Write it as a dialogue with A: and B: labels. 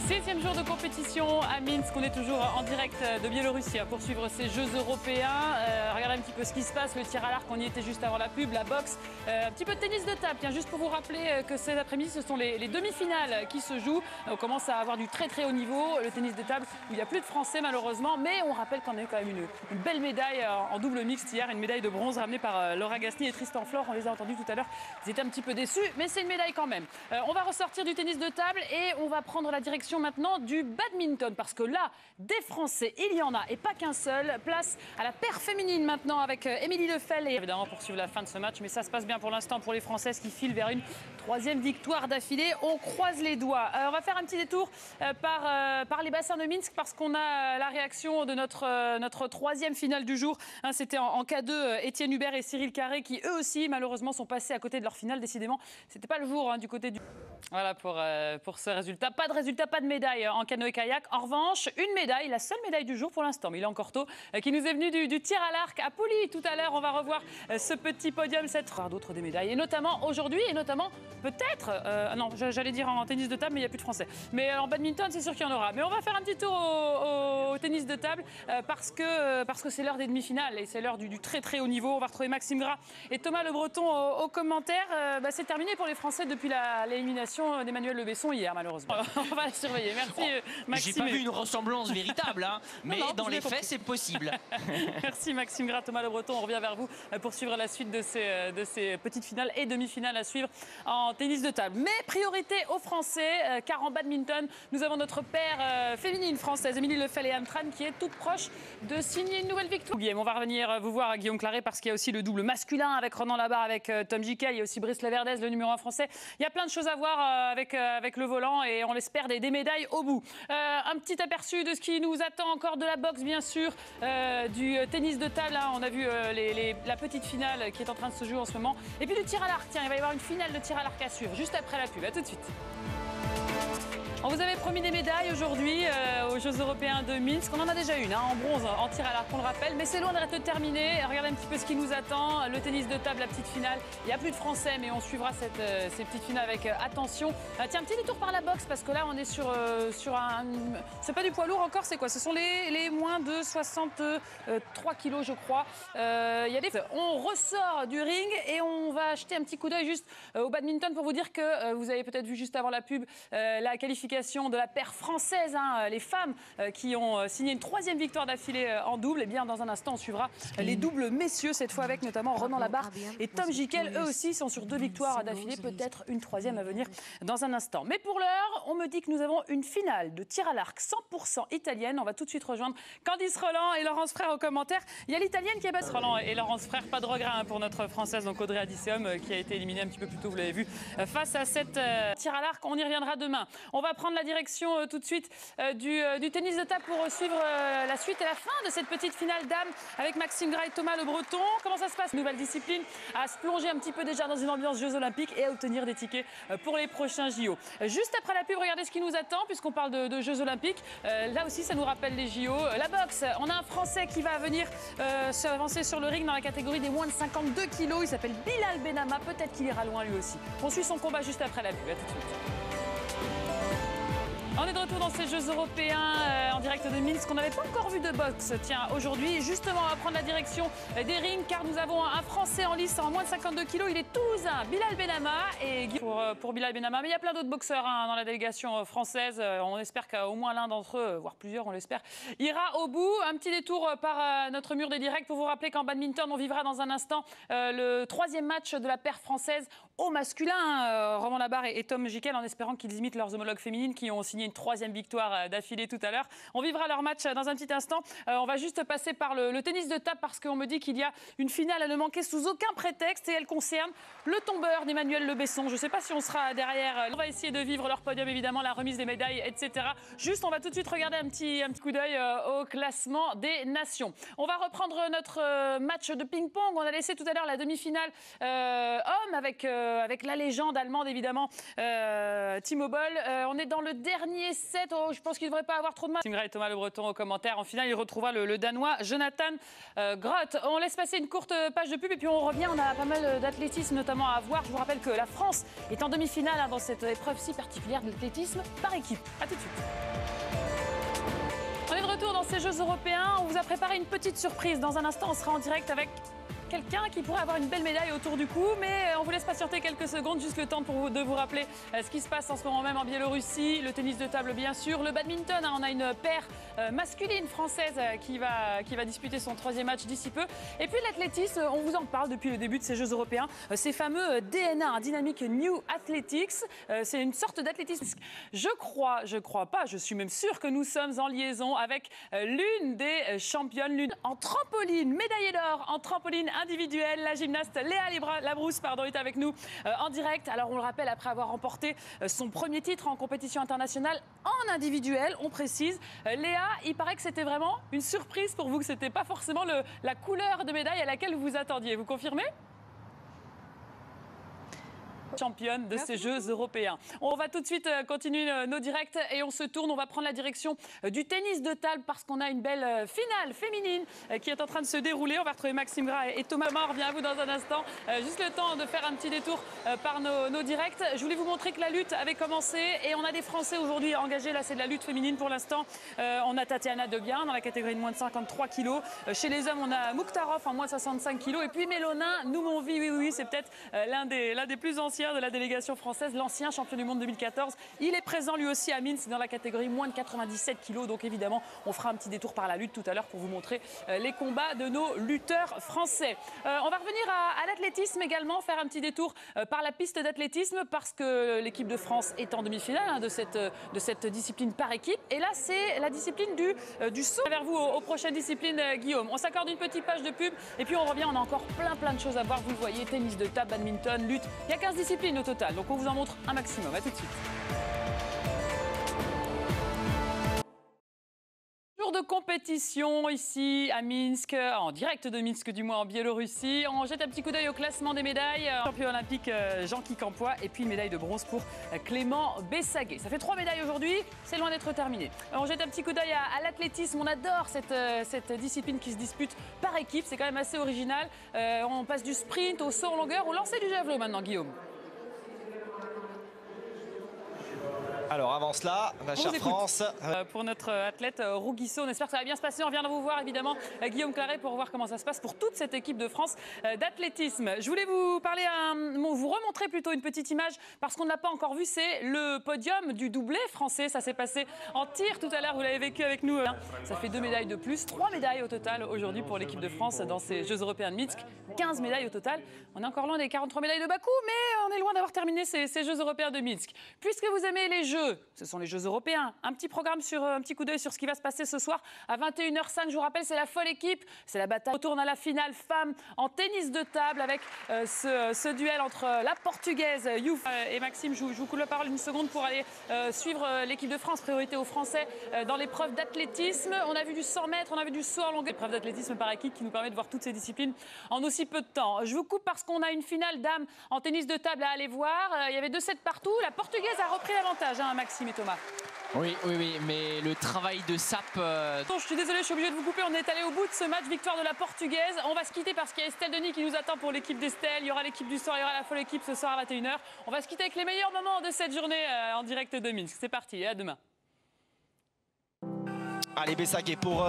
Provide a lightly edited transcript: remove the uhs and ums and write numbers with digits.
A: 16e jour de compétition à Minsk. On est toujours en direct de Biélorussie pour suivre ces Jeux européens. Regardez un petit peu ce qui se passe. Le tir à l'arc, on y était juste avant la pub, la boxe. Un petit peu de tennis de table. Tiens, juste pour vous rappeler que cet après-midi, ce sont les demi-finales qui se jouent. On commence à avoir du très très haut niveau. Le tennis de table où il n'y a plus de Français malheureusement. Mais on rappelle qu'on a eu quand même une belle médaille en double mixte hier. Une médaille de bronze ramenée par Laura Gasnier et Tristan Flore. On les a entendus tout à l'heure. Ils étaient un petit peu déçus, mais c'est une médaille quand même. On va ressortir du tennis de table et on va prendre la direction maintenant du badminton, parce que là, des Français, il y en a, et pas qu'un seul. Place à la paire féminine maintenant avec Émilie Lefel, et évidemment poursuivre la fin de ce match, mais ça se passe bien pour l'instant pour les Françaises qui filent vers une troisième victoire d'affilée. On croise les doigts. On va faire un petit détour par les bassins de Minsk, parce qu'on a la réaction de notre troisième finale du jour. C'était en K2, Étienne Hubert et Cyril Carré, qui eux aussi malheureusement sont passés à côté de leur finale. Décidément, c'était pas le jour du côté du... Voilà pour ce résultat. Pas de médaille en canoë-kayak. En revanche, une médaille, la seule médaille du jour pour l'instant, mais il est encore tôt, qui nous est venue du tir à l'arc à Pouli. Tout à l'heure, on va revoir ce petit podium, cette d'autres des médailles. Et notamment aujourd'hui, et notamment peut-être, non, j'allais dire en tennis de table, mais il n'y a plus de Français. Mais en badminton, c'est sûr qu'il y en aura. Mais on va faire un petit tour au tennis de table, parce que c'est l'heure des demi-finales et c'est l'heure du très très haut niveau. On va retrouver Maxime Gras et Thomas Le Breton aux commentaires. C'est terminé pour les Français depuis l'élimination d'Emmanuel Le Besson hier, malheureusement. On va la surveiller. Merci Maxime.
B: J'ai pas vu une ressemblance véritable, mais non, dans les faits, c'est possible.
A: Merci Maxime Gras, Thomas Le Breton. On revient vers vous pour suivre la suite de ces petites finales et demi-finales à suivre en tennis de table. Mais priorité aux Français, car en badminton, nous avons notre paire féminine française, Émilie Lefel et Anne Tran, qui est toute proche de signer une nouvelle victoire. On va revenir vous voir à Guillaume Claret, parce qu'il y a aussi le double masculin avec Ronan Labarre, avec Tom Jikel. Il y a aussi Brice Leverdez, le numéro 1 français. Il y a plein de choses à voir avec le volant, et on l'espère des médailles au bout. Un petit aperçu de ce qui nous attend encore, de la boxe bien sûr, du tennis de table. On a vu la petite finale qui est en train de se jouer en ce moment. Et puis du tir à l'arc. Tiens, il va y avoir une finale de tir à l'arc à suivre juste après la pub. À tout de suite. On vous avait promis des médailles aujourd'hui aux Jeux européens de Minsk. On en a déjà une en bronze, en tir à l'arc, on le rappelle. Mais c'est loin d'être terminé. Regardez un petit peu ce qui nous attend. Le tennis de table, la petite finale. Il n'y a plus de Français, mais on suivra ces petites finales avec attention. Tiens, un petit détour par la boxe, parce que là, on est sur un... C'est pas du poids lourd encore, c'est quoi? Ce sont les moins de 63 kilos, je crois. On ressort du ring et on va jeter un petit coup d'œil juste au badminton pour vous dire que vous avez peut-être vu juste avant la pub la qualification de la paire française, les femmes qui ont signé une troisième victoire d'affilée en double. Et bien dans un instant, on suivra les doubles messieurs, cette fois avec notamment Ronan Labarre et Tom Jikel. Eux aussi sont sur 2 victoires d'affilée, peut-être une troisième à venir dans un instant. Mais pour l'heure, on me dit que nous avons une finale de tir à l'arc 100% italienne. On va tout de suite rejoindre Candice Roland et Laurence Frère aux commentaires. Il y a l'italienne qui est basse. Roland et Laurence Frère, pas de regret pour notre française, donc Audrey Adisseum, qui a été éliminée un petit peu plus tôt, vous l'avez vu, face à cette tir à l'arc. On y reviendra demain. On va prendre la direction tout de suite du tennis de table pour suivre la suite et la fin de cette petite finale dames avec Maxime Gras et Thomas Le Breton. Comment ça se passe? Nouvelle discipline, à se plonger un petit peu déjà dans une ambiance Jeux Olympiques et à obtenir des tickets pour les prochains JO. Juste après la pub, regardez ce qui nous attend, puisqu'on parle de Jeux Olympiques. Là aussi, ça nous rappelle les JO. La boxe, on a un Français qui va venir s'avancer sur le ring dans la catégorie des moins de 52 kilos. Il s'appelle Bilal Benama. Peut-être qu'il ira loin lui aussi. On suit son combat juste après la pub. À tout de suite. On est de retour dans ces Jeux européens en direct de Minsk. On n'avait pas encore vu de boxe. Tiens, aujourd'hui, justement, on va prendre la direction des rings, car nous avons un Français en lice en moins de 52 kilos. Il est toulousain, Bilal Benama. Et pour Bilal Benama, mais il y a plein d'autres boxeurs dans la délégation française. On espère qu'au moins l'un d'entre eux, voire plusieurs, on l'espère, ira au bout. Un petit détour par notre mur des directs pour vous rappeler qu'en badminton, on vivra dans un instant le troisième match de la paire française au masculin. Ronan Labarre et Tom Jikel, en espérant qu'ils imitent leurs homologues féminines qui ont signé une troisième victoire d'affilée tout à l'heure. On vivra leur match dans un petit instant. On va juste passer par le tennis de table, parce qu'on me dit qu'il y a une finale à ne manquer sous aucun prétexte, et elle concerne le tombeur d'Emmanuel Le Besson. Je ne sais pas si on sera derrière. On va essayer de vivre leur podium, évidemment, la remise des médailles, etc. Juste, on va tout de suite regarder un petit coup d'œil au classement des nations. On va reprendre notre match de ping-pong. On a laissé tout à l'heure la demi-finale homme avec avec la légende allemande, évidemment, Timo Boll. On est dans le dernier set. Oh, je pense qu'il ne devrait pas avoir trop de mal. Maxime Gras et Thomas Le Breton au commentaire. En finale, il retrouvera le Danois Jonathan Groth. On laisse passer une courte page de pub et puis on revient. On a pas mal d'athlétisme notamment à voir. Je vous rappelle que la France est en demi-finale dans cette épreuve si particulière de l'athlétisme par équipe. A tout de suite. On est de retour dans ces Jeux européens. On vous a préparé une petite surprise. Dans un instant, on sera en direct avec quelqu'un qui pourrait avoir une belle médaille autour du cou, mais on vous laisse patienter quelques secondes, juste le temps de vous rappeler ce qui se passe en ce moment même en Biélorussie, le tennis de table bien sûr, le badminton, on a une paire masculine française qui va disputer son 3e match d'ici peu, et puis l'athlétisme, on vous en parle depuis le début de ces Jeux européens, ces fameux DNA, Dynamic New Athletics, c'est une sorte d'athlétisme. Je crois pas, je suis même sûre que nous sommes en liaison avec l'une des championnes, l'une en trampoline, médaillée d'or en trampoline individuelle, la gymnaste Léa Labrousse est avec nous en direct. Alors on le rappelle, après avoir remporté son premier titre en compétition internationale en individuel, on précise. Léa, il paraît que c'était vraiment une surprise pour vous, que c'était pas forcément la couleur de médaille à laquelle vous vous attendiez. Vous confirmez ? Championne de ces Jeux européens. On va tout de suite continuer nos directs et on se tourne, on va prendre la direction du tennis de table parce qu'on a une belle finale féminine qui est en train de se dérouler. On va retrouver Maxime Gras et Thomas. On revient à vous dans un instant. Juste le temps de faire un petit détour par nos directs. Je voulais vous montrer que la lutte avait commencé et on a des Français aujourd'hui engagés. Là, c'est de la lutte féminine pour l'instant. On a Tatiana Debian dans la catégorie de moins de 53 kilos. Chez les hommes, on a Mouktarov en moins de 65 kilos. Et puis Mélonin, Noumonvi, oui, c'est peut-être l'un des plus anciens de la délégation française, l'ancien champion du monde 2014. Il est présent lui aussi à Minsk dans la catégorie moins de 97 kilos. Donc évidemment, on fera un petit détour par la lutte tout à l'heure pour vous montrer les combats de nos lutteurs français. On va revenir à l'athlétisme également, faire un petit détour par la piste d'athlétisme parce que l'équipe de France est en demi-finale de cette discipline par équipe. Et là, c'est la discipline du saut. Vers vous aux prochaines disciplines, Guillaume. On s'accorde une petite page de pub et puis on revient. On a encore plein de choses à voir. Vous le voyez, tennis de table, badminton, lutte. Il y a 15 disciplines au total. Donc on vous en montre un maximum. À tout de suite. Jour de compétition ici à Minsk, en direct de Minsk du moins en Biélorussie. On jette un petit coup d'œil au classement des médailles. Champion olympique Jean-Qui Campois et puis une médaille de bronze pour Clément Bessaguet. Ça fait 3 médailles aujourd'hui, c'est loin d'être terminé. On jette un petit coup d'œil à l'athlétisme. On adore cette discipline qui se dispute par équipe. C'est quand même assez original. On passe du sprint au saut en longueur, au lancer du javelot maintenant, Guillaume.
C: Alors avant cela, ma chère France.
A: Pour notre athlète Rouguissot, on espère que ça va bien se passer. On viendra vous voir évidemment, Guillaume Claret, pour voir comment ça se passe pour toute cette équipe de France d'athlétisme. Je voulais vous parler, vous remontrer plutôt une petite image parce qu'on ne l'a pas encore vu. C'est le podium du doublé français. Ça s'est passé en tir tout à l'heure. Vous l'avez vécu avec nous. Ça fait 2 médailles de plus, 3 médailles au total aujourd'hui pour l'équipe de France dans ces Jeux européens de Minsk. 15 médailles au total. On est encore loin des 43 médailles de Bakou, mais on est loin d'avoir terminé ces Jeux européens de Minsk. Puisque vous aimez les Jeux, ce sont les Jeux européens. Un petit coup d'œil sur ce qui va se passer ce soir à 21h05. Je vous rappelle, c'est la folle équipe. C'est la bataille. On retourne à la finale femmes en tennis de table avec ce duel entre la Portugaise Youf et Maxime. Je vous coupe la parole une seconde pour aller suivre l'équipe de France. Priorité aux Français dans l'épreuve d'athlétisme. On a vu du 100 mètres, on a vu du saut en longueur. L'épreuve d'athlétisme par équipe qui nous permet de voir toutes ces disciplines en aussi peu de temps. Je vous coupe parce qu'on a une finale dames en tennis de table à aller voir. Il y avait 2 sets partout. La Portugaise a repris l'avantage, Maxime et Thomas.
B: Oui, mais le travail de sape...
A: Je suis désolée, je suis obligée de vous couper. On est allé au bout de ce match, victoire de la Portugaise. On va se quitter parce qu'il y a Estelle Denis qui nous attend pour l'équipe d'Estelle. Il y aura l'équipe du soir, il y aura la folle équipe ce soir à 21h. On va se quitter avec les meilleurs moments de cette journée en direct de Minsk. C'est parti, et à demain.
C: Allez, Bessaguet pour...